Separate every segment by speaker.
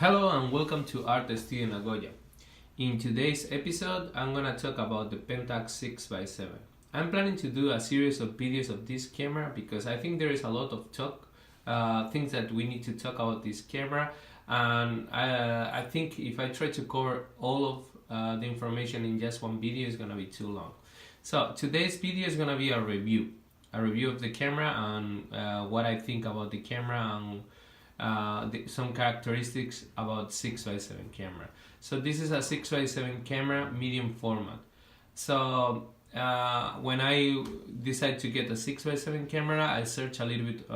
Speaker 1: Hello and welcome to Art Studio Nagoya. In today's episode, I'm gonna talk about the Pentax 6x7. I'm planning to do a series of videos of this camera because I think there is a lot of things that we need to talk about this camera, and I think if I try to cover all of the information in just one video, it's gonna be too long. So today's video is gonna be a review of the camera and what I think about the camera and some characteristics about 6x7 camera. So this is a 6x7 camera medium format. So when I decided to get a 6x7 camera, I searched a little bit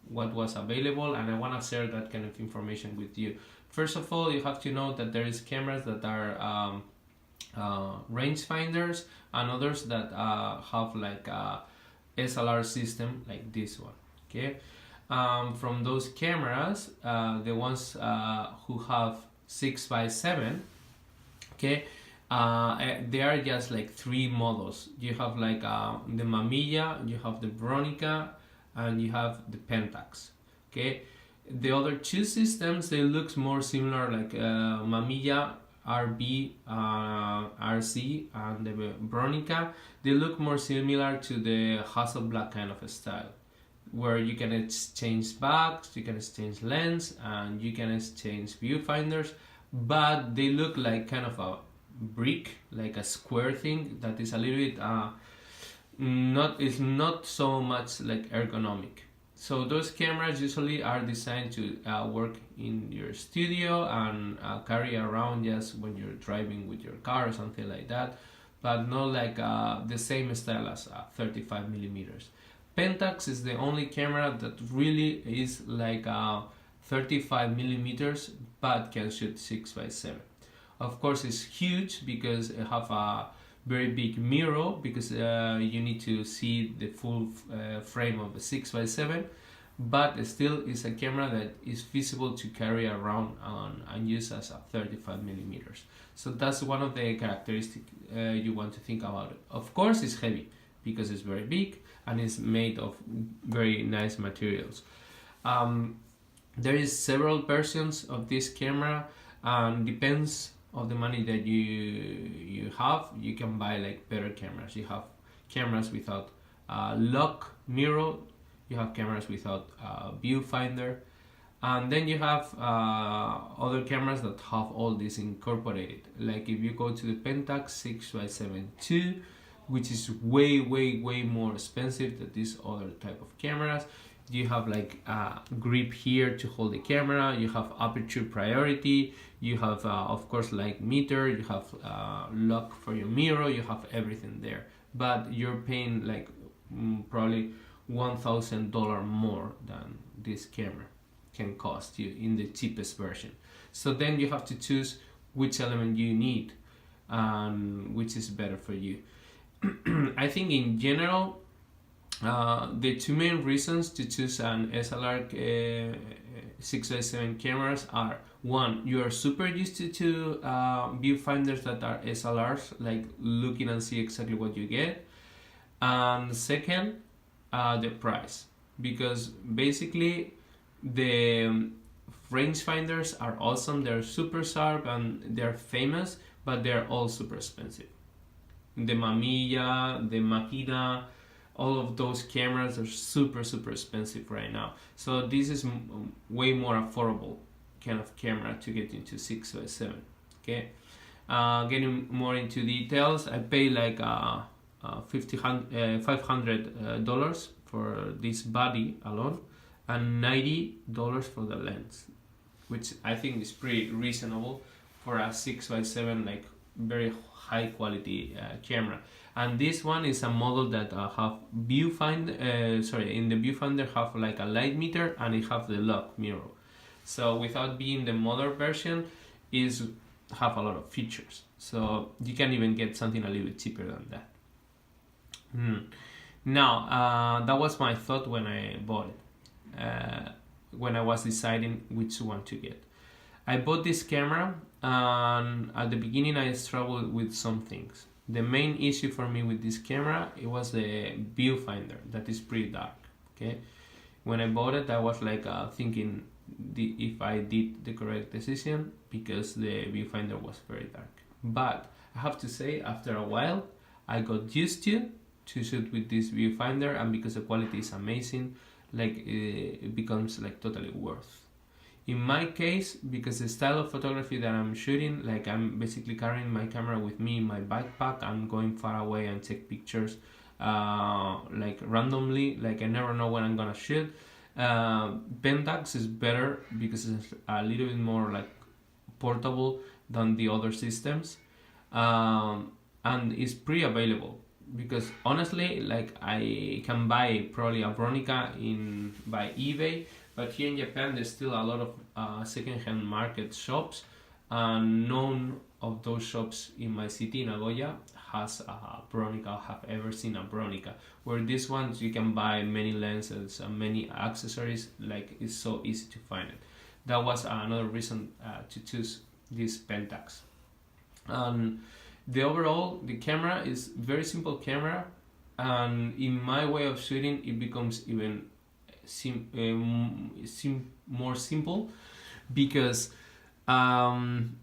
Speaker 1: what was available, and I want to share that kind of information with you. First of all, you have to know that there is cameras that are rangefinders and others that have like a SLR system like this one. Okay. From those cameras, the ones who have 6x7, okay, there are just like three models. You have like the Mamilla, you have the Bronica, and you have the Pentax. Okay, the other two systems, they look more similar, like Mamilla RB, RC, and the Bronica. They look more similar to the Hasselblad kind of a style, where you can exchange backs, you can exchange lens, and you can exchange viewfinders, but they look like kind of a brick, like a square thing that is a little bit not so much like ergonomic. So those cameras usually are designed to work in your studio and carry around just when you're driving with your car or something like that, but not like the same style as 35 millimeters. Pentax is the only camera that really is like 35 millimeters but can shoot 6x7. Of course, it's huge because it have a very big mirror, because you need to see the full frame of a 6x7, but still is a camera that is feasible to carry around and use as a 35 millimeters. So that's one of the characteristics you want to think about it. Of course, it's heavy because it's very big and it's made of very nice materials. There is several versions of this camera, and depends on the money that you have. You can buy like better cameras. You have cameras without lock mirror, you have cameras without viewfinder, and then you have other cameras that have all this incorporated. Like if you go to the Pentax 6x7 II, which is way more expensive than these other type of cameras. You have like a grip here to hold the camera, you have aperture priority, you have of course light meter, you have lock for your mirror, you have everything there, but you're paying like probably $1,000 more than this camera can cost you in the cheapest version. So then you have to choose which element you need and which is better for you. I think in general, the two main reasons to choose an SLR 6x7 cameras are: one, you are super used to viewfinders that are SLRs, like looking and see exactly what you get, and second, the price, because basically the rangefinders are awesome, they're super sharp and they're famous, but they're all super expensive. The Mamilla, the Makina, all of those cameras are super expensive right now. So this is way more affordable kind of camera to get into 6x7. Okay, getting more into details, I pay like $500 for this body alone, and $90 for the lens, which I think is pretty reasonable for a 6x7 like very high quality camera. And this one is a model that have viewfinder, in the viewfinder have like a light meter, and it have the lock mirror. So without being the modern version, is have a lot of features. So you can even get something a little bit cheaper than that. Now that was my thought when I bought it. When I was deciding which one to get, I bought this camera, and at the beginning I struggled with some things. The main issue for me with this camera, it was the viewfinder that is pretty dark. Okay, when I bought it, I was like thinking, if I did the correct decision, because the viewfinder was very dark. But I have to say, after a while, I got used to shoot with this viewfinder, and because the quality is amazing, like it becomes like totally worth. In my case, because the style of photography that I'm shooting, like I'm basically carrying my camera with me in my backpack, I'm going far away and take pictures like randomly, like I never know when I'm gonna shoot. Pentax is better because it's a little bit more like portable than the other systems, and it's pre-available. Because honestly, like I can buy probably a Bronica by eBay, but here in Japan there's still a lot of second-hand market shops, and none of those shops in my city, Nagoya, has a Bronica or have ever seen a Bronica. Where these ones you can buy many lenses and many accessories, like it's so easy to find it. That was another reason to choose this Pentax. The camera is very simple camera, and in my way of shooting it becomes even more simple, because I'm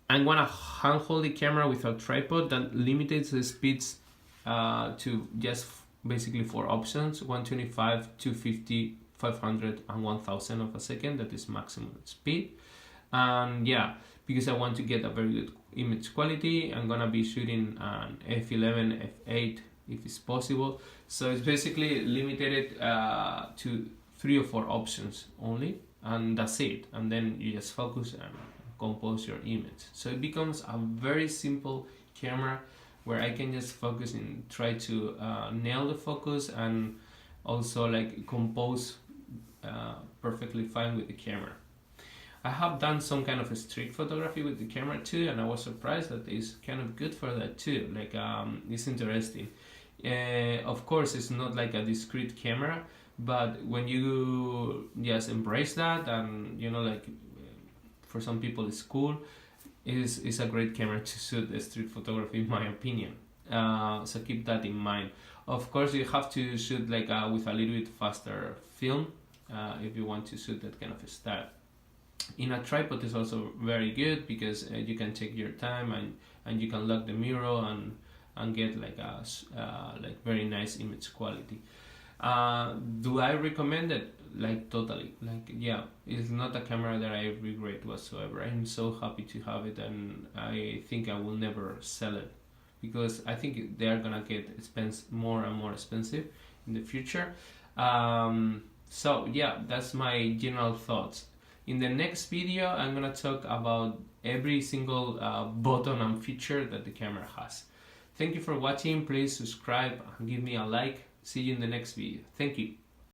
Speaker 1: gonna handhold the camera with a tripod that limits the speeds to just basically 4 options: 125, 250, 500 and 1000 of a second. That is maximum speed. And yeah, because I want to get a very good image quality, I'm gonna be shooting an f11, f8 if it's possible. So it's basically limited to 3 or 4 options only, and that's it. And then you just focus and compose your image. So it becomes a very simple camera where I can just focus and try to nail the focus, and also like compose perfectly fine with the camera. I have done some kind of a street photography with the camera too, and I was surprised that it's kind of good for that too. Like it's interesting. Of course, it's not like a discrete camera, but when you just embrace that, and you know, like for some people it's cool, is a great camera to shoot the street photography, in my opinion. So keep that in mind. Of course, you have to shoot like with a little bit faster film if you want to shoot that kind of a style. In a tripod is also very good, because you can take your time, and you can lock the mirror and get like a like very nice image quality. Do I recommend it? Like totally. Like yeah, it's not a camera that I regret whatsoever. I'm so happy to have it, and I think I will never sell it, because I think they are gonna get more and more expensive in the future. So yeah, that's my general thoughts. In the next video, I'm gonna talk about every single button and feature that the camera has. Thank you for watching. Please subscribe and give me a like. See you in the next video. Thank you.